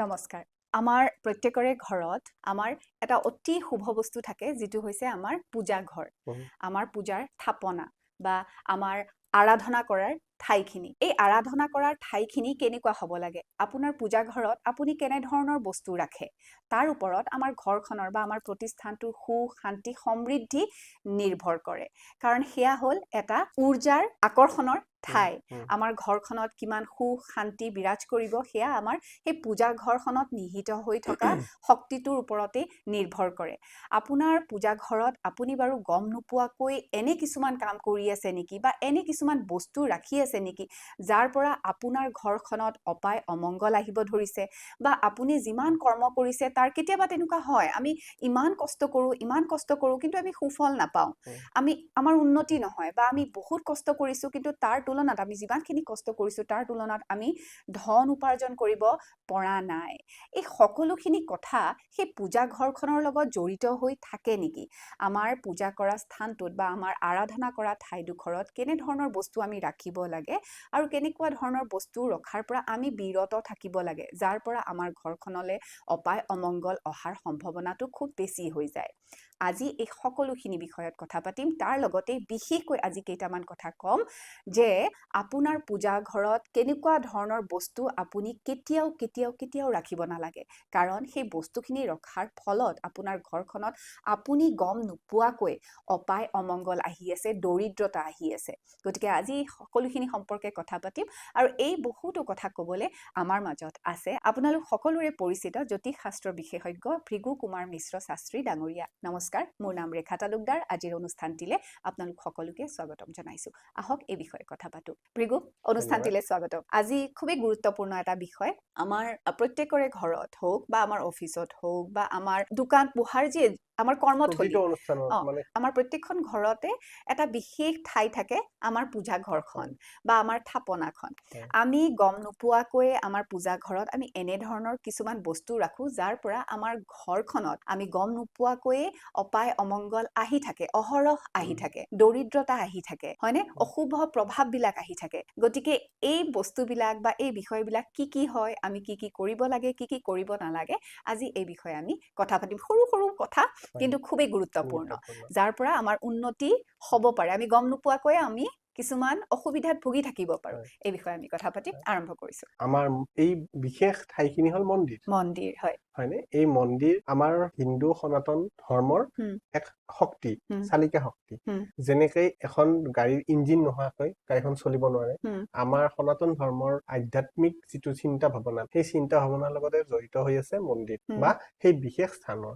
নমস্কাৰ। আমাৰ প্ৰত্যেকৰে ঘৰত আমাৰ এটা অতি শুভ বস্তু থাকে যিটো হৈছে আমাৰ পূজা ঘৰ। আমাৰ পূজাৰ স্থাপনা বা আমাৰ আৰাধনা কৰাৰ ঠাইখিনি। এই আৰাধনা কৰাৰ ঠাইখিনি কেনেকুৱা হ'ব লাগে? আপোনাৰ পূজা ঘৰত আপুনি কেনে ধৰণৰ বস্তু ৰাখে? তাৰ ওপৰত আমাৰ ঘৰখনৰ বা আমাৰ প্ৰতিষ্ঠানটোৰ সুখ, শান্তি, সমৃদ্ধি নিৰ্ভৰ কৰে। কাৰণ সেয়া হ'ল এটা ঊৰ্জাৰ আকৰ্ষণৰ ঠাই। আমাৰ ঘৰখনত কিমান সুখ, শান্তি বিৰাজ কৰিব সেয়া আমাৰ সেই পূজা ঘৰখনত নিহিত হৈ থকা শক্তিটোৰ ওপৰতে নিৰ্ভৰ কৰে। আপোনাৰ পূজা ঘৰত আপুনি বাৰু গম নোপোৱাকৈ এনে কিছুমান কাম কৰি আছে নেকি বা এনে কিছুমান বস্তু ৰাখি আছে নেকি যাৰ পৰা আপোনাৰ ঘৰখনত অপায় অমংগল আহিব ধৰিছে বা আপুনি যিমান কৰ্ম কৰিছে তাৰ কেতিয়াবা তেনেকুৱা হয় আমি ইমান কষ্ট কৰোঁ কিন্তু আমি সুফল নাপাওঁ। আমাৰ উন্নতি নহয় বা আমি বহুত কষ্ট কৰিছোঁ কিন্তু তাৰ তুলনাত আমি যিমানখিনি কষ্ট কৰিছোঁ তাৰ তুলনাত আমি ধন উপাৰ্জন কৰিব পৰা নাই। এই সকলোখিনি কথা সেই পূজা ঘৰখনৰ লগত জড়িত হৈ থাকে নেকি? আমাৰ পূজা কৰা স্থানটোত বা আমাৰ আৰাধনা কৰা ঠাইডোখৰত কেনেধৰণৰ বস্তু আমি ৰাখিব লাগে আৰু কেনেকুৱা ধৰণৰ বস্তু ৰখাৰ পৰা আমি বিৰত থাকিব লাগে যাৰ পৰা আমাৰ ঘৰখনলৈ অপায় অমংগল অহাৰ সম্ভাৱনাটো খুব বেছি হৈ যায়। আজি এই সকলোখিনি বিষয়ত কথা পাতিম। তাৰ লগতে বিশেষকৈ আজি কেইটামান কথা ক'ম যে আপোনাৰ পূজা ঘৰত কেনেকুৱা ধৰণৰ বস্তু আপুনি কেতিয়াও ৰাখিব নালাগে। কাৰণ সেই বস্তুখিনি ৰখাৰ ফলত আপোনাৰ ঘৰখনত আপুনি গম নোপোৱাকৈ অপায় অমংগল আহি আছে, দৰিদ্ৰতা আহি আছে। গতিকে আজি সকলোখিনি সম্পৰ্কে কথা পাতিম আৰু এই বহুতো কথা ক'বলৈ আমাৰ মাজত আছে আপোনালোক সকলোৰে পৰিচিত জ্যোতিষ শাস্ত্ৰ বিশেষজ্ঞ ভৃগু কুমাৰ মিশ্ৰ শাস্ত্ৰী ডাঙৰীয়া। নমস্কাৰ, মোৰ নাম ৰেখা তালুকদাৰ। আজিৰ অনুষ্ঠানটিলে আপোনালোক সকলোকে স্বাগতম জনাইছো। আহক এই বিষয়ে কথা পাতো। ভৃগু, অনুষ্ঠানটিলে স্বাগতম। আজি খুবেই গুৰুত্বপূৰ্ণ এটা বিষয়। আমাৰ প্ৰত্যেকৰে ঘৰত হওক বা আমাৰ অফিচত হওক বা আমাৰ দোকান পোহাৰ যি আমাৰ কৰ্মথলী আমাৰ প্ৰত্যেকখন ঘৰতে এটা বিশেষ ঠাই থাকে আমাৰ পূজা ঘৰখন বা আমাৰ থাপনাখন। আমি গম নোপোৱাকৈ আমাৰ পূজা ঘৰত আমি এনে ধৰণৰ কিছুমান বস্তু ৰাখো যাৰ পৰা আমাৰ ঘৰখনত আমি গম নোপোৱাকৈয়ে অপায় অমংগল আহি থাকে, অহৰহ আহি থাকে, দৰিদ্ৰতা আহি থাকে, হয়নে? অশুভ প্ৰভাৱবিলাক আহি থাকে। গতিকে এই বস্তুবিলাক বা এই বিষয়বিলাক কি হয়, আমি কি কৰিব লাগে, কি কৰিব নালাগে, আজি এই বিষয়ে আমি কথা পাতিম। সৰু কথা কিন্তু খুবেই গুৰুত্বপূৰ্ণ যাৰ পৰা আমাৰ উন্নতি হ'ব পাৰে। আমি গম নোপোৱাকৈ আমি কিছুমান অসুবিধাত ভুগি থাকিব পাৰো। এই বিষয়ে আমি কথা পাতিম। আৰম্ভ কৰিছো। আমাৰ এই বিশেষ ঠাইখিনি হ'ল মন্দিৰ, হয় হয়নে? এই মন্দিৰ আমাৰ হিন্দু সনাতন ধৰ্মৰ এক শক্তি, চালিকা শক্তি। যেনেকৈ এখন গাড়ীৰ ইঞ্জিন নোহোৱাকৈ গাড়ীখন চলিব নোৱাৰে, আমাৰ সনাতন ধৰ্মৰ আধ্যাত্মিক যিটো চিন্তা ভাৱনা, সেই চিন্তা ভাৱনাৰ লগতে জড়িত হৈ আছে মন্দিৰ বা সেই বিশেষ স্থানৰ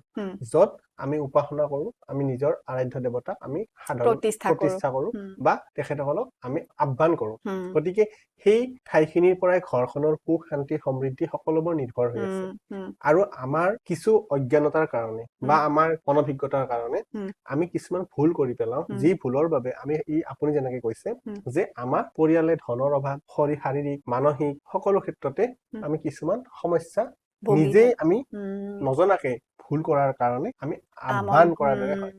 য'ত আমি উপাসনা কৰো, আমি নিজৰ আৰাধ্য দেৱতাক আমি প্ৰতিষ্ঠা কৰো বা তেখেতসকলক আমি আহ্বান কৰো। গতিকে সেই ঠাইখিনিৰ পৰাই ঘৰখনৰ সুখ, শান্তি, সমৃদ্ধি সকলোবোৰ নিৰ্ভৰ হৈ আছে। আৰু আমাৰ কিছু অজ্ঞানতাৰ কাৰণে বা আমাৰ অনভিজ্ঞতাৰ কাৰণে আমি কিছুমান ভুল কৰি পেলাও, যি ভুলৰ বাবে আমি আপুনি যেনেকে কৈছে যে আমাৰ পৰিয়ালে ধনৰ অভাৱ, শাৰীৰিক, মানসিক সকলো ক্ষেত্ৰতে আমি কিছুমান সমস্যা নিজেই আমি নজনাকে ভুল কৰাৰ কাৰণে আমি আহ্বান কৰাৰ দৰে হয়।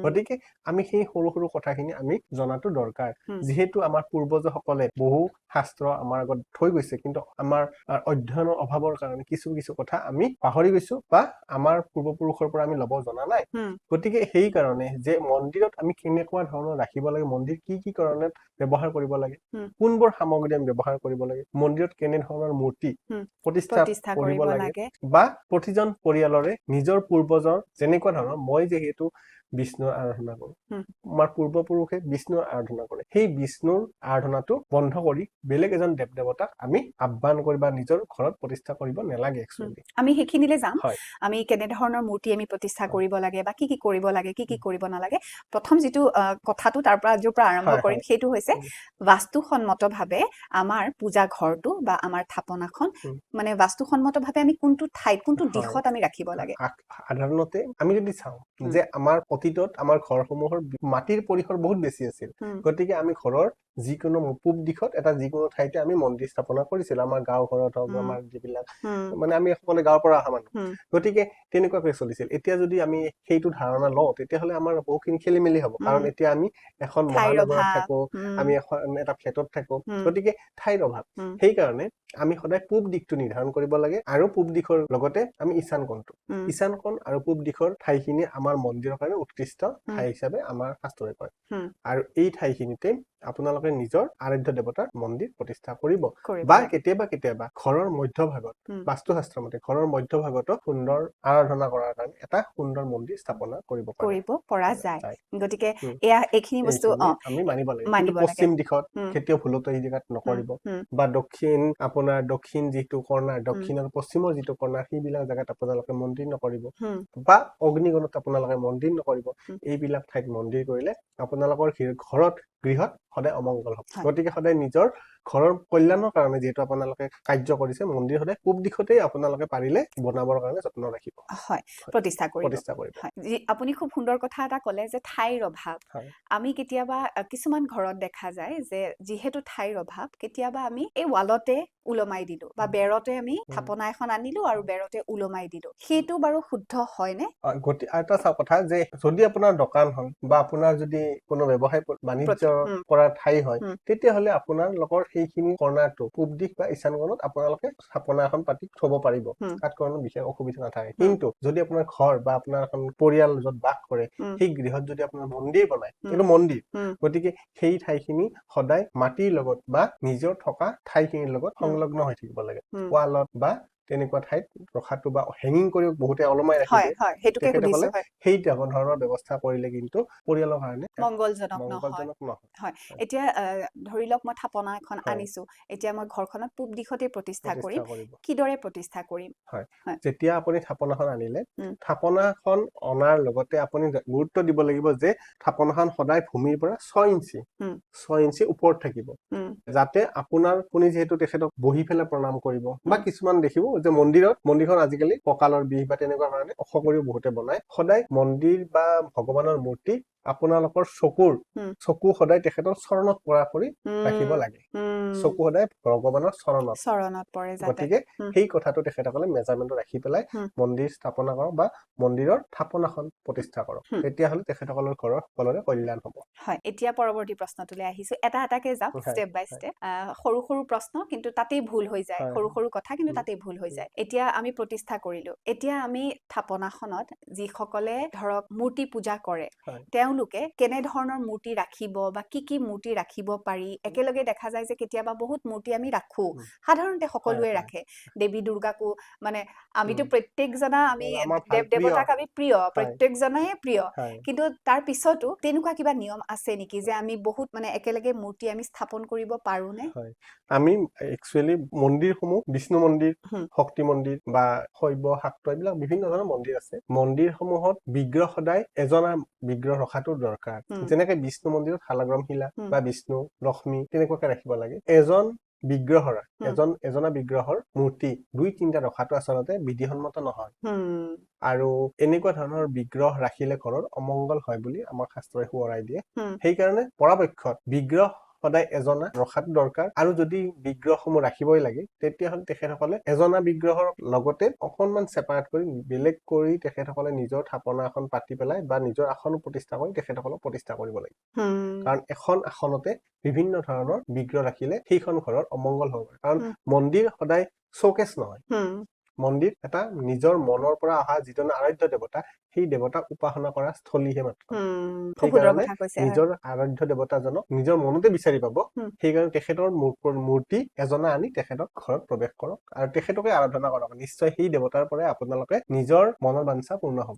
গতিকে আমি সেই সৰু কথাখিনি আমি জনাটো দৰকাৰ। যিহেতু আমাৰ পূৰ্বজসকলে বহু শাস্ত্ৰ আমাৰ আগত থৈ গৈছে, কিন্তু আমাৰ অধ্যয়নৰ অভাৱৰ কাৰণে কিছু কথা আমি পাহৰি গৈছো বা আমাৰ পূৰ্বপুৰুষৰ পৰা আমি ল'ব জনা নাই। গতিকে সেই কাৰণে যে মন্দিৰত আমি কেনেকুৱা ধৰণৰ ৰাখিব লাগে, মন্দিৰ কি কাৰণত ব্যৱহাৰ কৰিব লাগে, কোনবোৰ সামগ্ৰী আমি ব্যৱহাৰ কৰিব লাগে, মন্দিৰত কেনে ধৰণৰ মূৰ্তি প্ৰতিষ্ঠা কৰিব লাগে বা প্ৰতিজন পৰিয়ালৰে নিজৰ পূৰ্বজৰ যেনেকুৱা ধৰণৰ, মই যিহেতু বিষ্ণুৰ আৰাধনা কৰো, আমাৰ পূৰ্বপুৰুষে বিষ্ণুৰ আৰাধনা কৰে, সেই বিষ্ণুৰ আৰাধনাটো বন্ধ কৰি বেলেগ এজন দেৱ দেৱতাক আমি আহ্বান কৰি বা নিজৰ ঘৰত প্ৰতিষ্ঠা কৰিব নালাগে। একচুৱেলি আমি সেইখিনিলে যাম। আমি কেনে ধৰণৰ মূৰ্তি আমি প্ৰতিষ্ঠা কৰিব লাগে বা কি কৰিব লাগে, কি কৰিব নালাগে। প্ৰথম যিটো কথাটো তাৰ পৰা য'ৰ পৰা আৰম্ভ কৰিম সেইটো হৈছে বাস্তুসন্মতভাৱে আমাৰ পূজা ঘৰটো বা আমাৰ থাপনাখন মানে বাস্তুসন্মতভাৱে আমি কোনটো ঠাইত, কোনটো দিশত আমি ৰাখিব লাগে। সাধাৰণতে আমি যদি চাওঁ যে আমাৰ অতীতত আমাৰ ঘৰসমূহৰ মাটিৰ পৰিসৰ বহুত বেছি আছিল। গতিকে আমি ঘৰৰ যিকোনো পূব দিশত এটা যিকোনো ঠাইতে আমি মন্দিৰ স্থাপনা কৰিছিলো আমাৰ গাঁও ঘৰত হওক আমাৰ যিবিলাক মানে আমি সকলোৱে গাঁৱৰ পৰা অহা মানুহ গতিকে তেনেকুৱাকৈ চলিছিল এতিয়া যদি আমি সেইটো ধাৰণা লওঁ তেতিয়াহ'লে আমাৰ বহুখিনি খেলি মেলি হ'ব কাৰণ এতিয়া আমি এখন মহানগৰত থাকো আমি এখন এটা ফ্লেটত থাকো গতিকে ঠাইৰ অভাৱ সেইকাৰণে আমি সদায় পূব দিশটো নিৰ্ধাৰণ কৰিব লাগে আৰু পূব দিশৰ লগতে আমি ঈশান কোণটো ঈশান কোণ আৰু পূব দিশৰ ঠাইখিনি আমাৰ মন্দিৰৰ কাৰণে উৎকৃষ্ট ঠাই হিচাপে আমাৰ শাস্ত্ৰই কয় আৰু এই ঠাইখিনিতে আপোনালোকে নিজৰ আৰাধ্য দেৱতাৰ মন্দিৰ প্ৰতিষ্ঠা কৰিব বা কেতিয়াবা ঘৰৰ মধ্যভাগত বাস্তুশাস্ত্ৰ মতে ঘৰৰ মধ্যভাগতো সুন্দৰ আৰাধনা কৰাৰ কাৰণে এটা সুন্দৰ মন্দিৰ স্থাপনা কৰিব পৰা যায় গতিকে এইখিনি বস্তু আমি মানিব লাগে পশ্চিম দিশত কেতিয়াও ভুলতো এই জেগাত নকৰিব বা দক্ষিণ যিটো কৰ্ণাৰ দক্ষিণ আৰু পশ্চিমৰ যিটো কৰ্ণাৰ সেইবিলাক জেগাত আপোনালোকে মন্দিৰ নকৰিব বা অগ্নিগণত আপোনালোকে মন্দিৰ নকৰিব এইবিলাক ঠাইত মন্দিৰ কৰিলে আপোনালোকৰ ঘৰত গৃহত সদায় অমংগল হ'ব গতিকে সদায় নিজৰ ঘৰৰ কল্যাণৰ কাৰণে যিহেতু আপোনালোকে কাৰ্য কৰিছে মন্দিৰ সদায় পূব দিশতেই আপোনালোকে পাৰিলে বনাবৰ কাৰণে যত্ন ৰাখিব প্ৰতিষ্ঠা কৰিব আপুনি খুব সুন্দৰ কথা এটা ক'লে যে ঠাইৰ অভাৱ আমি কেতিয়াবা কিছুমান ঘৰত দেখা যায় যে যিহেতু ঠাইৰ অভাৱ কেতিয়াবা আমি এই ৱালতে উলমাই দিলো বা বেৰতে আমি থাপনা এখন আনিলো আৰু বেৰতে উলমাই দিলো সেইটো বাৰু শুদ্ধ হয়নে এটা কথা যে যদি আপোনাৰ দোকান হয় বা আপোনাৰ যদি কোনো ব্যৱসায় বাণিজ্য কৰা ঠাই হয় তেতিয়াহ'লে আপোনালোকৰ সেইখিনি কৰ্ণাৰটো পূব দিশ বা ঈশান কোণত আপোনালোকে স্থাপনা এখন পাতি থব পাৰিব তাত কোনো বিশেষ অসুবিধা নাথাকে কিন্তু যদি আপোনাৰ ঘৰ বা আপোনাৰ এখন পৰিয়াল য'ত বাস কৰে সেই গৃহত যদি আপোনাৰ মন্দিৰ বনায় এইটো মন্দিৰ গতিকে সেই ঠাইখিনি সদায় মাটিৰ লগত বা নিজৰ থকা ঠাইখিনিৰ লগত সংলগ্ন হৈ থাকিব লাগে ৱালত বা তেনেকুৱা ঠাইত ৰখাটো বা হেঙিং কৰি বহুতে অলমাই ৰাখে সেই ধৰণৰ ব্যৱস্থা কৰিলে কিন্তু পৰিয়ালৰ কাৰণে মংগলজনক নহয় এতিয়া ধৰি লওক মই থাপনা এখন আনিছো এতিয়া মই ঘৰখনত পূব দিশতে প্ৰতিষ্ঠা কৰিম কিদৰে প্ৰতিষ্ঠা কৰিম যেতিয়া আপুনি থাপনাখন আনিলে থাপনাখন অনাৰ লগতে আপুনি গুৰুত্ব দিব লাগিব যে থাপনাখন সদায় ভূমিৰ পৰা 6 ইঞ্চি ওপৰত থাকিব যাতে আপোনাৰ আপুনি যিহেতু তেখেতক বহি পেলাই প্ৰণাম কৰিব বা কিছুমান দেখিব যে মন্দিৰখন আজিকালি কঁকালৰ বিষ বা তেনেকুৱা কাৰণে ওখ কৰিও বহুতে বনায় সদায় মন্দিৰ বা ভগৱানৰ মূৰ্তি আপোনালোকৰ চকু সদায় তেখেতৰ চৰণত পৰা কৰি ৰাখিব লাগে চকু সদায় ভগৱানৰ চৰণত পৰে গতিকে সেই কথাটো তেখেতসকলে মেজাৰমেণ্ট ৰাখি পেলাই মন্দিৰ স্থাপনা কৰক বা মন্দিৰৰ থাপনাখন প্ৰতিষ্ঠা কৰক তেতিয়াহ'লে তেখেতসকলৰ ঘৰৰ সকলোৰে কল্যাণ হ'ব এতিয়া পৰৱৰ্তী প্ৰশ্নটোলৈ আহিছো এটাকে যাম ষ্টেপ বাই ষ্টেপ সৰু সৰু প্ৰশ্ন কিন্তু তাতেই ভুল হৈ যায় সৰু কথা কিন্তু তাতেই ভুল হৈ যায় এতিয়া আমি প্ৰতিষ্ঠা কৰিলো এতিয়া আমি থাপনাখনত যিসকলে ধৰক মূৰ্তি পূজা কৰে তেওঁলোকে কেনে ধৰণৰ মূৰ্তি ৰাখিব বা কি মূৰ্তি ৰাখিব পাৰি একেলগে দেখা যায় যে কেতিয়াবা বহুত মূৰ্তি আমি ৰাখো সাধাৰণতে সকলোৱে ৰাখে দেৱী দুৰ্গাকো মানে আমিতো প্ৰত্যেকজনা আমি দেৱ দেৱতাক আমি প্ৰিয় প্ৰত্যেকজনাই প্ৰিয় কিন্তু তাৰ পিছতো তেনেকুৱা কিবা নিয়ম আছে নেকি যে আমি বহুত মানে একেলগে মূৰ্তি আমি স্থাপন কৰিব পাৰোনে আমি একচুৱেলি মন্দিৰসমূহ বিষ্ণু মন্দিৰ শক্তি মন্দিৰ বা শৈৱ শাক্ত এইবিলাক বিভিন্ন ধৰণৰ মন্দিৰ আছে মন্দিৰসমূহত বিগ্ৰহ সদায় এজনা বিগ্ৰহ ৰখাটো দৰকাৰ যেনেকে বিষ্ণু মন্দিৰত শালগ্ৰাম শিলা বা বিষ্ণু লক্ষ্মী তেনেকুৱাকে ৰাখিব লাগে এজনা বিগ্ৰহৰ মূৰ্তি 2-3টা ৰখাটো আচলতে বিধিসন্মত নহয় আৰু এনেকুৱা ধৰণৰ বিগ্ৰহ ৰাখিলে ঘৰৰ অমংগল হয় বুলি আমাৰ শাস্ত্ৰই সোঁৱৰাই দিয়ে সেইকাৰণে পৰাপক্ষত বিগ্ৰহ সদায় এজনা ৰখাটো দৰকাৰ আৰু যদি বিগ্ৰহসমূহ ৰাখিবই লাগে তেতিয়াহ'লে তেখেতসকলে এজনা বিগ্ৰহৰ লগতে অকণমান ছেপাৰেট কৰি বেলেগ কৰি তেখেতসকলে নিজৰ থাপনা এখন পাতি পেলাই বা নিজৰ আসনো প্ৰতিষ্ঠা কৰি তেখেতসকলক প্ৰতিষ্ঠা কৰিব লাগে কাৰণ এখন আসনতে বিভিন্ন ধৰণৰ বিগ্ৰহ ৰাখিলে সেইখন ঘৰৰ অমংগল হ'ব পাৰে কাৰণ মন্দিৰ সদায় চৌকেছ নহয় মন্দিৰ এটা নিজৰ মনৰ পৰা অহা যিজন আৰাধ্য দেৱতা সেই দেৱতাক উপাসনা কৰা স্থলীহে মাত্ৰ সেইকাৰণে নিজৰ আৰাধ্য দেৱতাজনক নিজৰ মনতে বিচাৰি পাব সেইকাৰণে তেখেতৰ মূৰ্তি এজনা আনি তেখেতক ঘৰত প্ৰৱেশ কৰক আৰু তেখেতকে আৰাধনা কৰক নিশ্চয় সেই দেৱতাৰ পৰাই আপোনালোকে নিজৰ মনৰ বাঞ্ছা পূৰ্ণ হ'ব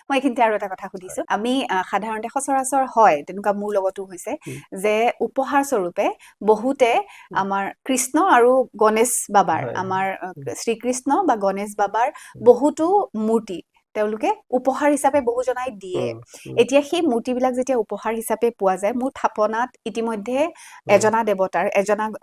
মই এইখিনিতে আৰু এটা কথা সুধিছো আমি সাধাৰণতে সচৰাচৰ হয় তেনেকুৱা মোৰ লগতো হৈছে যে উপহাৰ স্বৰূপে বহুতে আমাৰ কৃষ্ণ আৰু গণেশ বাবাৰ আমাৰ শ্ৰীকৃষ্ণ বা গণেশ বাবাৰ বহুতো মূৰ্তি তেওঁলোকে উপহাৰ হিচাপে বহুজনাই দিয়ে এতিয়া সেই মূৰ্তিবিলাক যেতিয়া উপহাৰ হিচাপে পোৱা যায় মোৰ থাপনাত ইতিমধ্যে এজনা দেৱতাৰ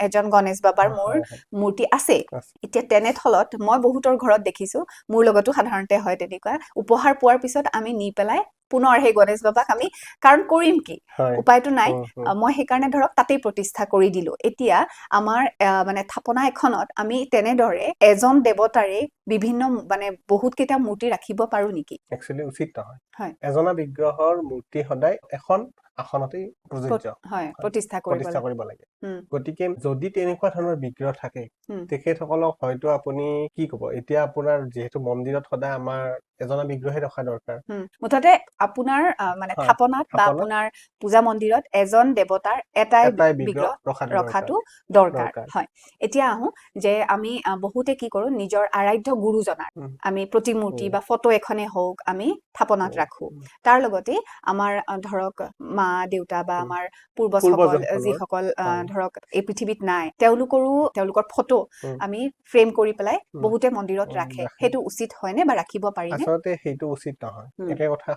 এজন গণেশ বাবাৰ মোৰ মূৰ্তি আছে এতিয়া তেনেস্থলত মই বহুতৰ ঘৰত দেখিছো মোৰ লগতো সাধাৰণতে হয় তেনেকুৱা উপহাৰ পোৱাৰ পিছত আমি নি পেলাই পুনৰ সেই গণেশ বাবাক আমি কাৰণ কৰিম কি হয় উপায়টো নাই উম, মই সেইকাৰণে ধৰক তাতেই প্ৰতিষ্ঠা কৰি দিলো এতিয়া আমাৰ মানে থাপনা এখনত আমি তেনেদৰে এজন দেৱতাৰে বিভিন্ন মানে বহুত কেইটা মূৰ্তি ৰাখিব পাৰো নেকি একচুৱেলি উচিত নহয় হয় এজনা বিগ্ৰহৰ মূৰ্তি সদায় এখন আসনতেই প্ৰযোজ্য হয় হয়, প্ৰতিষ্ঠা কৰিব লাগে গতিকে যদি তেনেকুৱা ধৰণৰ বিগ্ৰহ থাকে তেখেতসকলক হয়তো আপুনি কি কব এতিয়া আপোনাৰ যিহেতু মন্দিৰত সদায় আমাৰ এজনা বিগ্ৰহে ৰখা দৰকাৰ মুঠতে আপোনাৰ মানে হয়, থাপনাত বা থাপনাত আপোনাৰ পূজা মন্দিৰত এজন দেৱতাৰ এটাই বিগ্ৰহ ৰখাটো দৰকাৰ হয় এতিয়া আহো যে আমি বহুতে কি কৰো নিজৰ আৰাধ্য গুৰুজনাৰ আমি প্ৰতিমূৰ্তি বা ফটো এখনে হওক আমি থাপনাত ৰাখো তাৰ লগতে আমাৰ ধৰক মা দেউতা বা আমাৰ পূৰ্বজসকল যিসকল ধৰক এই পৃথিৱীত নাই তেওঁলোকৰ ফটো আমি ফ্ৰেম কৰি পেলাই বহুতে মন্দিৰত ৰাখে সেইটো উচিত হয়নে বা ৰাখিব পাৰিনে আচলতে সেইটো উচিত নহয় একে কথা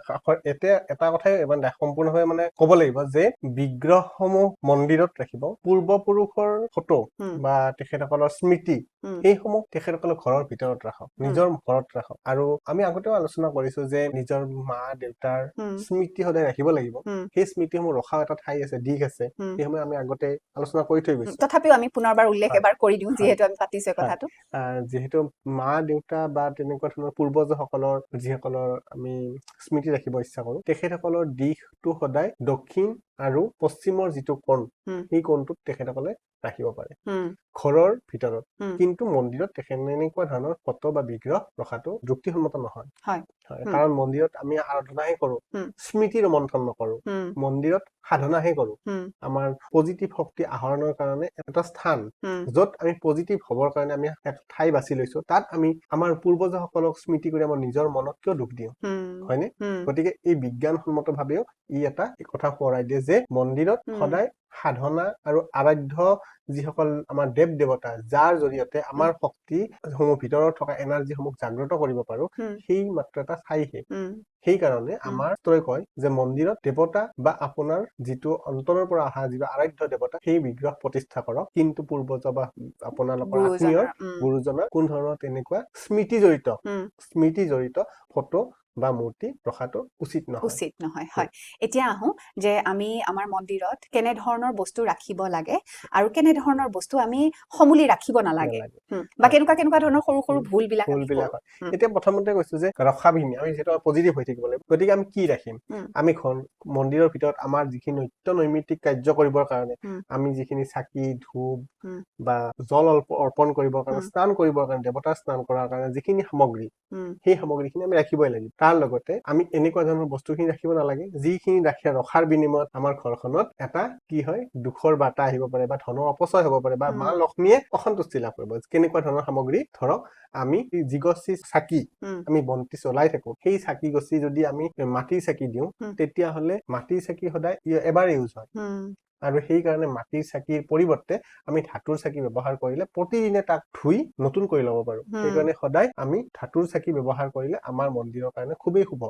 এতিয়া এটা কথাই মানে সম্পূৰ্ণভাৱে মানে ক'ব লাগিব যে বিগ্ৰহসমূহ মন্দিৰত ৰাখিব পূৰ্বপুৰুষৰ ফটো বা তেখেতসকলৰ স্মৃতি সেইসমূহ তেখেতসকলৰ ঘৰৰ ভিতৰত ৰাখক নিজৰ ঘৰত ৰাখক আৰু আমি আগতেও আলোচনা কৰিছো যে নিজৰ মা দেউতাৰ স্মৃতি সদায় ৰাখিব লাগিব সেই স্মৃতিসমূহ ৰখা এটা ঠাই আছে দিশ আছে সেইসমূহ আমি আগতে আলোচনা কৰি থৈ গৈছো তথাপিও আমি পুনৰবাৰ উল্লেখ এবাৰ কৰি দিওঁ যিহেতু আমি পাতিছো কথাটো যিহেতু মা দেউতা বা তেনেকুৱা ধৰণৰ পূৰ্বজসকলৰ যিসকলৰ আমি স্মৃতি ৰাখিব ইচ্ছা কৰো তেখেতসকলৰ দিশটো সদায় দক্ষিণ আৰু পশ্চিমৰ যিটো কোণ সেই কোণটোত তেখেতসকলে ৰাখিব পাৰে ঘৰৰ ভিতৰত কিন্তু মন্দিৰত এনেকুৱা ধৰণৰ ফটো বা বিগ্ৰহ ৰখাটো যুক্তিসন্মত নহয় কাৰণ মন্দিৰত আমি আৰাধনাহে কৰো স্মৃতি ৰোমন্থন নকৰো মন্দিৰত সাধনাহে কৰো আমাৰ পজিটিভ শক্তি আহৰণৰ কাৰণে এটা স্থান য'ত আমি পজিটিভ হবৰ কাৰণে আমি এক ঠাই বাছি লৈছো তাত আমি আমাৰ পূৰ্বজসকলক স্মৃতি কৰি আমাৰ নিজৰ মনত কিয় দুখ দিওঁ হয়নে গতিকে এই বিজ্ঞানসন্মত ভাৱেও ই এটা কথা সোঁৱৰাই দিয়ে যে মন্দিৰত সদায় সাধনা আৰু আৰাধ্য যিসকল আমাৰ দেৱ দেৱতা যাৰ জৰিয়তে আমাৰ শক্তি সমূহ ভিতৰত থকা এনাৰ্জি সমূহ জাগ্ৰত কৰিব পাৰো সেই মাত্ৰ এটা ঠাইহে সেইকাৰণে আমাৰ তই কয় যে মন্দিৰত দেৱতা বা আপোনাৰ যিটো অন্তৰৰ পৰা অহা যিটো আৰাধ্য দেৱতা সেই বিগ্ৰহ প্ৰতিষ্ঠা কৰক কিন্তু পূৰ্বজ বা আপোনালোকৰ আত্মীয় গুৰুজনাৰ কোন ধৰণৰ তেনেকুৱা স্মৃতি জড়িত ফটো বা মূৰ্তি ৰখাটো উচিত নহয় হয় এতিয়া আহো যে আমি আমাৰ মন্দিৰত কেনে ধৰণৰ বস্তু ৰাখিব লাগে আৰু কেনে ধৰণৰ বস্তু আমি সমূলি ৰাখিব নালাগে বা কেনেকুৱা ধৰণৰ সৰু সৰু ভুল বিলাক এতিয়া প্ৰথমতে কৈছো যে ৰখাবিহীন আমি যিহেতু পজিটিভ হৈ থাকিব লাগিব গতিকে আমি কি ৰাখিম আমি মন্দিৰৰ ভিতৰত আমাৰ যিখিনি নিত্য নৈমিত্তিক কাৰ্য কৰিবৰ কাৰণে আমি যিখিনি চাকি ধূপ বা জল অৰ্পণ কৰিবৰ কাৰণে স্নান কৰিবৰ কাৰণে দেৱতাৰ স্নান কৰাৰ কাৰণে যিখিনি সামগ্ৰী সেই সামগ্ৰীখিনি আমি ৰাখিবই লাগিব তাৰ লগতে আমি এনেকুৱা ধৰণৰ বস্তুখিনি ৰাখিব নালাগে যিখিনি ৰখাৰ বিনিময়ত আমাৰ ঘৰখনত এটা কি হয় দুখৰ বাৰ্তা আহিব পাৰে বা ধনৰ অপচয় হ'ব পাৰে বা মা লক্ষ্মীয়ে অসন্তুষ্টি লাভ কৰিব কেনেকুৱা ধৰণৰ সামগ্ৰী ধৰক আমি যিগছি চাকি আমি বন্তি চলাই থাকো সেই চাকি গছি যদি আমি মাটিৰ চাকি দিওঁ তেতিয়াহ'লে মাটিৰ চাকি সদায় এবাৰ ইউজ হয় আৰু সেইকাৰণে মাটিৰ চাকিৰ পৰিৱৰ্তে আমি ধাতুৰ চাকি ব্যৱহাৰ কৰিলে প্ৰতিদিনে তাক ধুই নতুন কৰি ল'ব পাৰো সেইকাৰণে সদায় আমি ধাতুৰ চাকি ব্যৱহাৰ কৰিলে আমাৰ মন্দিৰৰ কাৰণে খুবেই শুভ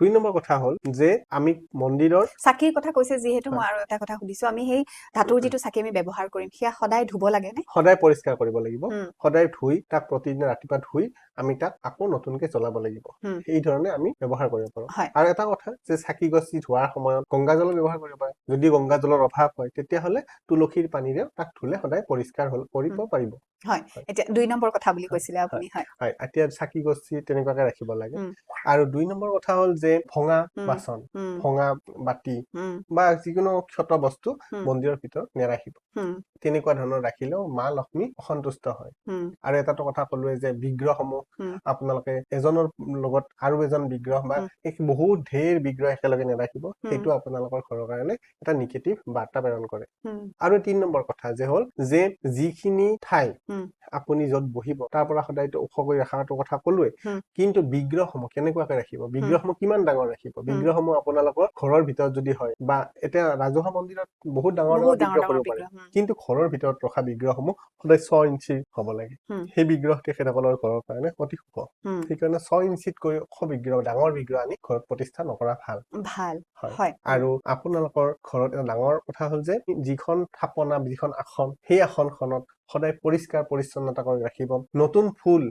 ২ নম্বৰ কথা হ'ল যে আমি মন্দিৰৰ চাকিৰ কথা কৈছে যিহেতু মই আৰু এটা কথা সুধিছো আমি সেই ধাতুৰ যিটো চাকি আমি ব্যৱহাৰ কৰিম সেয়া সদায় ধুব লাগে নে সদায় পৰিষ্কাৰ কৰিব লাগিব সদায় ধুই তাক প্ৰতিদিনে ৰাতিপুৱা ধুই আমি তাক আকৌ নতুনকে জ্বলাব লাগিব এই ধৰণে আমি ব্যৱহাৰ কৰিব পাৰো আৰু এটা কথা যে চাকি গছি ধোৱাৰ সময়ত গংগা জল ব্যৱহাৰ কৰিব পাৰে যদি গংগা জলৰ অভাৱ হয় তেতিয়াহ'লে তুলসীৰ পানীৰে তাক ধুলে সদায় পৰিষ্কাৰ কৰিব পাৰিব হয় এতিয়া ২ নম্বৰ কথা বুলি কৈছিলে আপুনি হয় এতিয়া চাকি গছি তেনেকুৱাকে ৰাখিব লাগে আৰু ২ নম্বৰ কথা হ'ল যে ভঙা বাচন ভঙা বাতি বা যিকোনো ক্ষত বস্তু মন্দিৰৰ ভিতৰত নেৰাখিব তেনেকুৱা ধৰণৰ ৰাখিলেও মা লক্ষ্মী অসন্তুষ্ট হয় আৰু এটা কথা ক'লোৱে যে বিগ্ৰহসমূহ আপোনালোকে এজনৰ লগত আৰু এজন বিগ্ৰহ বা বহুত ঢেৰ বিগ্ৰহ একেলগে নেৰাখিব সেইটো আপোনালোকৰ ঘৰৰ কাৰণে এটা নিগেটিভ বাৰ্তা প্ৰেৰণ কৰে আৰু ৩ নম্বৰ কথা যে হ'ল যে যিখিনি ঠাই আপুনি য'ত বহিব তাৰ পৰা সদায়তো ওখ কৰি ৰখাটো কথা ক'লোৱে কিন্তু বিগ্ৰহসমূহ কেনেকুৱাকে ৰাখিব বিগ্ৰহসমূহ কিমান ডাঙৰ ৰাখিব বিগ্ৰহসমূহ আপোনালোকৰ ঘৰৰ ভিতৰত যদি হয় বা এতিয়া ৰাজহুৱা মন্দিৰত বহুত ডাঙৰ বিগ্ৰহ কৰিব পাৰে কিন্তু ঘৰৰ ভিতৰত ৰখা বিগ্ৰহসমূহ সদায় ৬ ইঞ্চি হ'ব লাগে সেই বিগ্ৰহ তেখেতসকলৰ ঘৰৰ কাৰণে অতি শুভ সেইকাৰণে ৬ ইঞ্চিতকৈ ওখ বিগ্ৰহ ডাঙৰ বিগ্ৰহ আনি ঘৰত প্ৰতিষ্ঠা নকৰা ভাল হয় আৰু আপোনালোকৰ ঘৰত এটা ডাঙৰ কথা হ'ল যে যিখন থাপনা যিখন আসন সেই আসনখনত সদায় পৰিষ্কাৰ পৰিচ্ছন্নতা কৰি ৰাখিব নতুন ফুল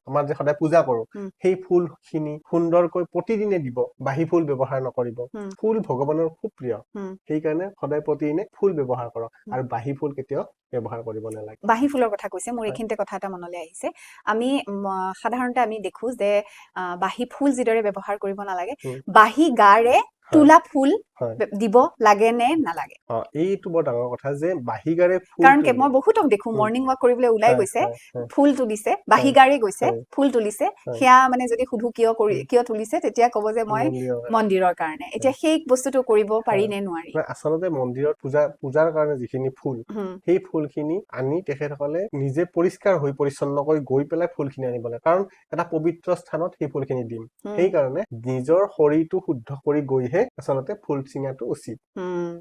আমাৰ যে সদায় পূজা কৰো সেই ফুলখিনি সুন্দৰকৈ প্ৰতিদিনে দিব বাহি ফুল ব্যৱহাৰ নকৰিব ফুল ভগৱানৰ খুব প্ৰিয় সেইকাৰণে সদায় প্ৰতিদিনে ফুল ব্যৱহাৰ কৰক আৰু বাহি ফুল কেতিয়াও ব্যৱহাৰ কৰিব নালাগে বাহি ফুলৰ কথা কৈছে মোৰ এইখিনিতে কথা এটা মনলৈ আহিছে আমি সাধাৰণতে আমি দেখো যে বাহি ফুল যিদৰে ব্যৱহাৰ কৰিব নালাগে বাহি গাৰে তুলা ফুল দিব লাগে নে নালাগে এইটো বৰ ডাঙৰ কথা যে বাহিগাৰে ফুল কাৰণ মই বহুতক দেখো মৰ্ণিং ৱাক কৰিবলৈ ওলাই গৈছে ফুল তুলিছে বাহিগাৰে গৈছে ফুল তুলিছে সেয়া মানে যদি সুধু কিয় তুলিছে তেতিয়া ক'ব যে মই মন্দিৰৰ কাৰণে এতিয়া সেই বস্তুটো কৰিব পাৰি নে নোৱাৰি আচলতে মন্দিৰত পূজাৰ কাৰণে যিখিনি ফুল সেই ফুলখিনি আনি তেখেতসকলে নিজে পৰিষ্কাৰ হৈ পৰিচ্ছন্নকৈ গৈ পেলাই ফুলখিনি আনিব লাগে কাৰণ এটা পবিত্ৰ স্থানত সেই ফুলখিনি দিম সেইকাৰণে নিজৰ শৰীৰটো শুদ্ধ কৰি গৈহে আচলতে ফুল চিঙাটো উচিত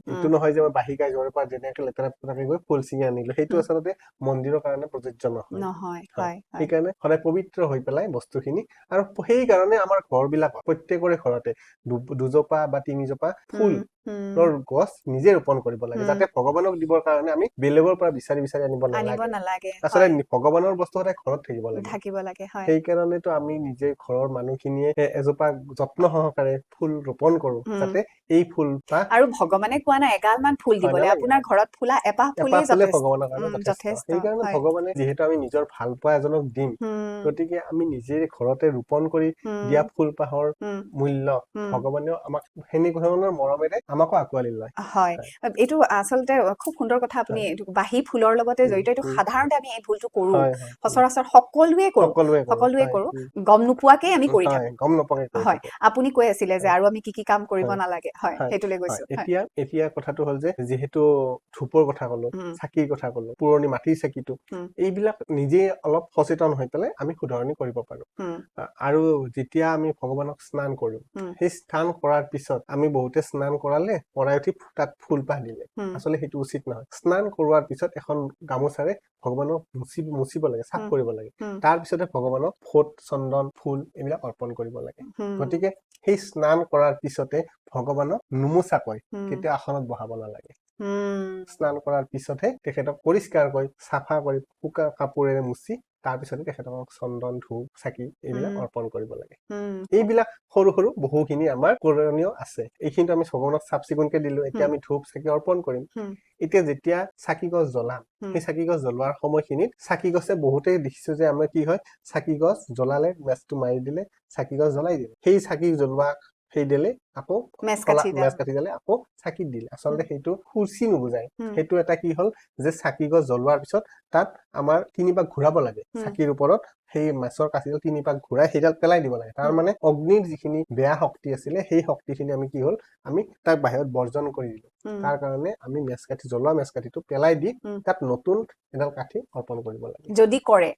এইটো নহয় যে মই বাহি গাই যোৱাৰ পৰা যেনেকে লেতেৰা পেতেৰাকে গৈ ফুল চিঙি আনিলো সেইটো আচলতে মন্দিৰৰ কাৰণে প্ৰযোজ্য নহয় সেইকাৰণে সদায় পবিত্ৰ হৈ পেলাই বস্তুখিনি আৰু সেইকাৰণে আমাৰ ঘৰবিলাক প্ৰত্যেকৰে ঘৰতে দুজোপা বা তিনিজোপা ফুলৰ গছ নিজে ৰোপণ কৰিব লাগে যাতে ভগৱানক দিবৰ কাৰণে আমি বেলেগৰ পৰা বিচাৰি আনিব নালাগে আচলতে ভগৱানৰ বস্তু সদায় ঘৰত থাকিব লাগে সেইকাৰণেতো আমি নিজে ঘৰৰ মানুহখিনিয়ে এজোপা যত্ন সহকাৰে ফুল ৰোপণ কৰো যাতে এই ফুল আৰু ভগৱানে কোৱা নাই এগালমান ফুল দিবলৈ আপোনাৰ ঘৰত ফুলা এপাহ ফুলেই ভগৱানৰ কাৰণে যথেষ্ট সেইকাৰণে ভগৱানে যিহেতু আমি নিজৰ ভাল পোৱা এজনক দিম গতিকে আমি নিজে ঘৰতে ৰোপণ কৰি দিয়া ফুলপাহৰ মূল্য ভগৱানেও আমাক সেনেকুৱা ধৰণৰ মৰমেৰে আমাকো আঁকোৱালি লয় হয় এইটো আচলতে খুব সুন্দৰ কথা আপুনি বাহি ফুলৰ লগতে জড়িত এইটো সাধাৰণতে আমি এই ভুলটো কৰো সচৰাচৰ সকলোৱে কৰো গম নোপোৱাকে আমি কৰি থাকো হয় আপুনি কৈ আছিলে যে আৰু আমি কি কাম কৰিব নালাগে হয় সেইটোলৈ গৈছো এতিয়া কথাটো হ'ল যে যিহেতু ধূপৰ কথা কলো চাকিৰ কথা কলো পুৰণি মাটিৰ চাকিটো এইবিলাক নিজে অলপ সচেতন হৈ পেলাই আমি শুধৰণি কৰিব পাৰো আৰু যেতিয়া আমি ভগৱানক স্নান কৰো সেই স্নান কৰাৰ পিছত আমি বহুতে স্নান কৰালে পৰাই উঠি তাত ফুলপাহ দিলে আচলতে সেইটো উচিত নহয় স্নান কৰোৱাৰ পিছত এখন গামোচাৰে ভগৱানক মুচিব লাগে চাফ কৰিব লাগে তাৰ পিছতে ভগৱানক ফোট চন্দন ফুল এইবিলাক অৰ্পণ কৰিব লাগে গতিকে সেই স্নান কৰাৰ পিছতে ভগৱানক নুমুচাকৈ কেতিয়া আসনত বহাব নালাগে স্নান কৰাৰ পিছতহে তেখেতক পৰিষ্কাৰকৈ চাফা কৰি শুকা কাপোৰেৰে মুচি তাৰপিছতে তেখেতক চন্দন ধূপ চাকি এইবিলাক অৰ্পণ কৰিব লাগে এইবিলাক সৰু সৰু বহুখিনি আমাৰ কৰণীয় আছে এইখিনিতো আমি ভগৱানক চাফ চিকুণকে দিলো এতিয়া আমি ধূপ চাকি অৰ্পণ কৰিম এতিয়া যেতিয়া চাকি গছ জ্বলাম সেই চাকি গছ জ্বলোৱাৰ সময়খিনিত চাকি গছে বহুতেই দেখিছো যে আমাৰ কি হয় চাকি গছ জ্বলালে মেচটো মাৰি দিলে চাকি গছ জ্বলাই দিলে সেই চাকি জ্বলোৱা সেই দিলে আকৌ মেচ কাঠি দিলে আকৌ চাকি দিলে আচলতে সেইটো সূচী নুবুজায় সেইটো এটা কি হল যে চাকি গছ জ্বলোৱাৰ পিছত তাত আমাৰ তিনিবাৰ ঘূৰাব লাগে চাকিৰ ওপৰত সেই মাছৰ কাঠিডাল তিনিপাক ঘূৰাই সেইডাল পেলাই দিব লাগে তাৰ মানে অগ্নিৰ যিখিনি বেয়া শক্তি আছিলে সেই শক্তিখিনি আমি কি হল আমি তাক বাহিৰত বৰ্জন কৰি দিলো তাৰ কাৰণে আমি মেচ কাঠি জ্বলোৱা মেচ কাঠিটো পেলাই দি তাত নতুন এডাল কাঠি অৰ্পণ কৰিব লাগে যদি কৰে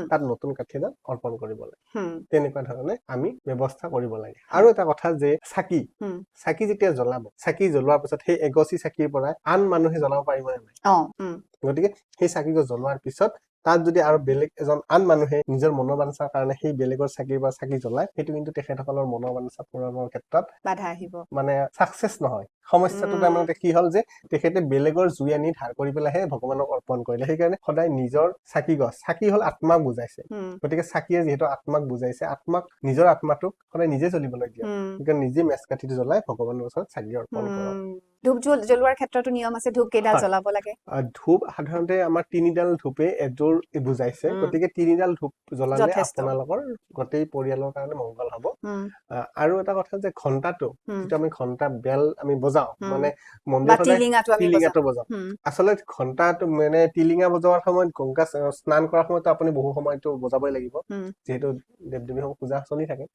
তাত নতুন কাঠি এডাল অৰ্পণ কৰিব লাগে তেনেকুৱা ধৰণে আমি ব্যৱস্থা কৰিব লাগে আৰু এটা কথা যে চাকি যেতিয়া জ্বলাব চাকি জ্বলোৱাৰ পিছত সেই এগছি চাকিৰ পৰা আন মানুহে জ্বলাব পাৰিব নে নাই গতিকে সেই চাকি গছ জ্বলোৱাৰ পিছত তাত যদি আৰু বেলেগ এজন আন মানুহে নিজৰ মনোবাঞ্ছাৰ কাৰণে সেই বেলেগৰ চাকিৰ পৰা চাকি জ্বলায় সেইটো কিন্তু তেখেতসকলৰ মনোবাঞ্ছা পূৰণৰ ক্ষেত্ৰত বাধা আহিব মানে সাকসেস নহয় সমস্যাটো তাৰমানে কি হল যে তেখেতে বেলেগৰ জুই আনি ধাৰ কৰি পেলাইহে ভগৱানক অৰ্পণ কৰিলে সেইকাৰণে সদায় নিজৰ চাকি গছ চাকি হল আত্মাক বুজাইছে গতিকে চাকিয়ে যিহেতু আত্মাক বুজাইছে আত্মাক নিজৰ আত্মাটোক সদায় নিজে জ্বলিবলৈ দিয়ে সেইকাৰণে নিজে মেচ কাঠিটো জ্বলাই ভগৱানৰ ওচৰত চাকি অৰ্পণ কৰক ধূপ জ্বলোৱাৰ ক্ষেত্ৰতো নিয়ম আছে ধূপ কেইডাল জ্বলাব লাগে ধূপ সাধাৰণতে আমাৰ তিনিডাল ধূপে এযোৰ বুজাইছে গতিকে তিনিডাল ধূপ জ্বলালে আপোনালোকৰ গোটেই পৰিয়ালৰ কাৰণে মংগল হ'ব আৰু এটা কথা যে ঘণ্টাটো যিটো আমি ঘণ্টা বেল আমি বজাও মানে মন্দিৰত টিলিঙাটো বজাও আচলতে ঘণ্টাটো মানে টিলিঙা বজোৱাৰ সময়ত গংগা স্নান কৰাৰ সময়তো আপুনি বহু সময়তো বজাবই লাগিব যিহেতু দেৱ দেৱীসমূহ পূজা চলি থাকে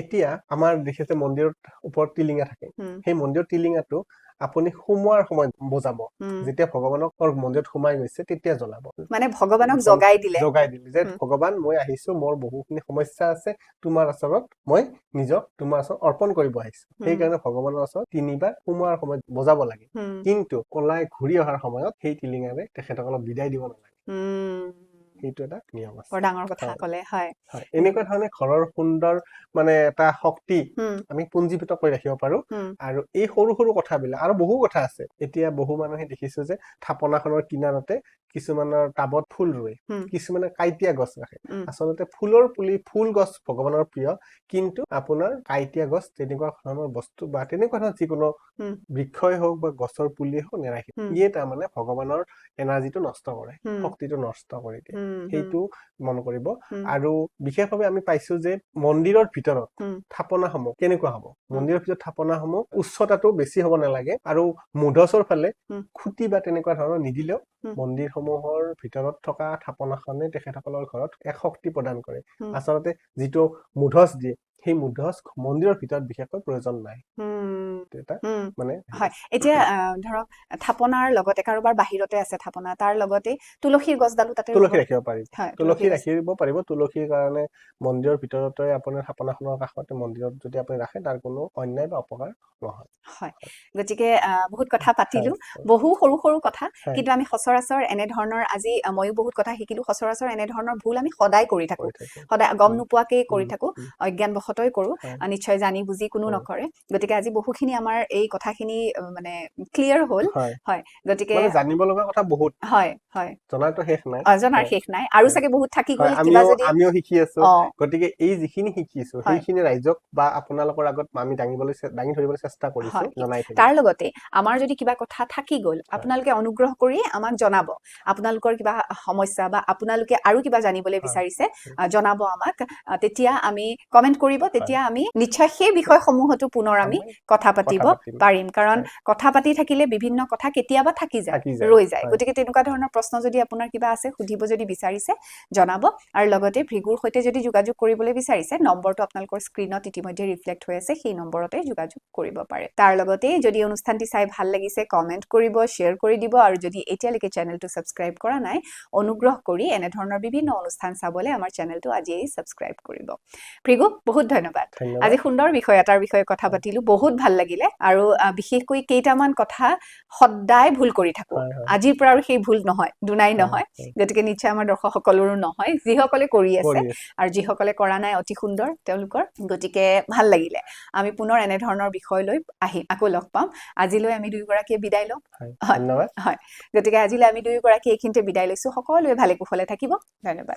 এতিয়া আমাৰ দেখিছে মন্দিৰত ওপৰত টিলিঙা থাকে সেই মন্দিৰৰ টিলিঙাটো আপুনি সোমোৱাৰ সময়ত বজাব যেতিয়া ভগৱানক মন্দিৰত সোমাই গৈছে তেতিয়া জ্বলাব মানে ভগৱানক জগাই দিলে যে ভগৱান মই আহিছো মোৰ বহুখিনি সমস্যা আছে তোমাৰ ওচৰত মই নিজক তোমাৰ ওচৰত অৰ্পণ কৰিব আহিছো সেইকাৰণে ভগৱানৰ ওচৰত তিনিবাৰ সোমোৱাৰ সময়ত বজাব লাগে কিন্তু ওলাই ঘূৰি অহাৰ সময়ত সেই টিলিঙাৰে তেখেতসকলক বিদায় দিব নালাগে সেইটো এটা নিয়ম আছে বৰ ডাঙৰ কথা ক'লে হয় এনেকুৱা ধৰণে ঘৰৰ সুন্দৰ মানে এটা শক্তি আমি পুঞ্জীভূত কৰি ৰাখিব পাৰো আৰু এই সৰু সৰু কথাবিলাক আৰু বহু কথা আছে এতিয়া বহু মানুহে দেখিছো যে থাপনাখনৰ কিনাৰতে কিছুমানৰ টাবত ফুল ৰুৱে কিছুমানে কাইটিয়া গছ ৰাখে আচলতে ফুলৰ পুলি ফুল গছ ভগৱানৰ প্ৰিয় কিন্তু আপোনাৰ কাইটিয়া গছ তেনেকুৱা ধৰণৰ বস্তু বা তেনেকুৱা ধৰণৰ যিকোনো বৃক্ষই হওক বা গছৰ পুলিয়ে হওক নেৰাখিব ইয়ে তাৰমানে ভগৱানৰ এনাৰ্জিটো নষ্ট কৰে শক্তিটো নষ্ট কৰি দিয়ে সেইটো মন কৰিব আৰু বিশেষভাৱে আমি পাইছো যে মন্দিৰৰ ভিতৰত থাপনাসমূহ কেনেকুৱা হ'ব মন্দিৰৰ ভিতৰত থাপনাসমূহ উচ্চতাটো বেছি হ'ব নালাগে আৰু মুধচৰ ফালে খুঁটি বা তেনেকুৱা ধৰণৰ নিদিলেও মন্দিৰসমূহৰ ভিতৰত থকা থাপনাখনে তেখেতসকলৰ ঘৰত এক শক্তি প্ৰদান কৰে আচলতে যিটো মুধচ দিয়ে সেই মুধচ মন্দিৰৰ ভিতৰত বিশেষকৈ প্ৰয়োজন নাই এটা মানে হয় এতিয়া ধৰক থাপনাৰ লগতে কাৰোবাৰ বাহিৰতে আছে থাপনা তাৰ লগতে তুলসীৰ গছডালো তাতে তুলসী ৰাখিব পাৰিব তুলসী ৰাখিব পাৰিব তুলসীৰ কাৰণে মন্দিৰৰ ভিতৰতে আপোনাৰ থাপনাখনৰ কাষতে মন্দিৰত যদি আপুনি ৰাখে তাৰ কোনো অন্যায় বা অপকাৰ নহয় হয় গতিকে বহুত কথা পাতিলো বহু সৰু সৰু কথা কিন্তু আমি সচৰাচৰ এনে ধৰণৰ আজি ময়ো বহুত কথা শিকিলো সচৰাচৰ এনে ধৰণৰ ভুল আমি সদায় কৰি থাকো সদায় গম নোপোৱাকে কৰি থাকো অজ্ঞানবশতই কৰো নিশ্চয় জানি বুজি কোনো নকৰে গতিকে আজি বহুখিনি আমাৰ এই কথাখিনি মানে ক্লিয়াৰ হ'ল হয় গতিকে জানিব লগা কথা বহুত হয় হয় জনাৰতো শেষ নাই জনাৰ শেষ নাই আৰু চাগে বহুত থাকি গ'ল কিবা যদি আমিও শিকি আছো গতিকে এই যিখিনি শিকিছো সেইখিনি ৰাইজক বা আপোনালোকৰ আগত আমি দাঙি ধৰিবলৈ চেষ্টা কৰিছো জনাই থাকিম তাৰ লগতে আমাৰ যদি কিবা কথা থাকি গ'ল আপোনালোকে অনুগ্ৰহ কৰি আমাক জনাব আপোনালোকৰ কিবা সমস্যা বা আপোনালোকে আৰু কিবা জানিবলৈ বিচাৰিছে জনাব আমাক তেতিয়া আমি কমেন্ট কৰিব তেতিয়া আমি নিশ্চয় সেই বিষয়সমূহতো পুনৰ আমি কথা পাতিব পাৰিম কাৰণ কথা পাতি থাকিলে বিভিন্ন কথা কেতিয়াবা থাকি যায় ৰৈ যায় গতিকে তেনেকুৱা ধৰণৰ প্ৰশ্ন যদি আপোনাৰ কিবা আছে সুধিব যদি বিচাৰিছে জনাব আৰু লগতে ভৃগুৰ সৈতে যদি যোগাযোগ কৰিবলৈ বিচাৰিছে নম্বৰটো আপোনালোকৰ স্ক্ৰীনত ইতিমধ্যে ৰিফ্লেক্ট হৈ আছে সেই নম্বৰতে যোগাযোগ কৰিব পাৰে তাৰ লগতে যদি অনুষ্ঠানটি চাই ভাল লাগিছে কমেন্ট কৰিব শ্বেয়াৰ কৰি দিব আৰু যদি এতিয়ালৈকে চেনেলটো সাবস্ক্ৰাইব কৰা নাই অনুগ্ৰহ কৰি এনে ধৰণৰ বিভিন্ন অনুষ্ঠান চাবলৈ আমাৰ চেনেলটো আজিয়েই সাবস্ক্ৰাইব কৰিব ভৃগু বহুত ধন্যবাদ আজি সুন্দৰ বিষয় এটাৰ বিষয়ে কথা পাতিলো বহুত ভাল লাগিলে আৰু বিশেষকৈ কেইটামান কথা সদায় ভুল কৰি থাকো আজিৰ পৰা আৰু সেই ভুল নহয় দুনাই নহয় গতিকে নিশ্চয় আমাৰ দৰ্শকসকলৰো নহয় যিসকলে কৰি আছে আৰু যিসকলে কৰা নাই অতি সুন্দৰ তেওঁলোকৰ গতিকে ভাল লাগিলে আমি পুনৰ এনে ধৰণৰ বিষয় লৈ আহিম আকৌ লগ পাম আজিলৈ আমি দুয়োগৰাকীয়ে বিদায় লম ধন্যবাদ হয় গতিকে আজিলৈ আমি দুয়োগৰাকী এইখিনিতে বিদায় লৈছো সকলোৱে ভালে কুশলে থাকিব ধন্যবাদ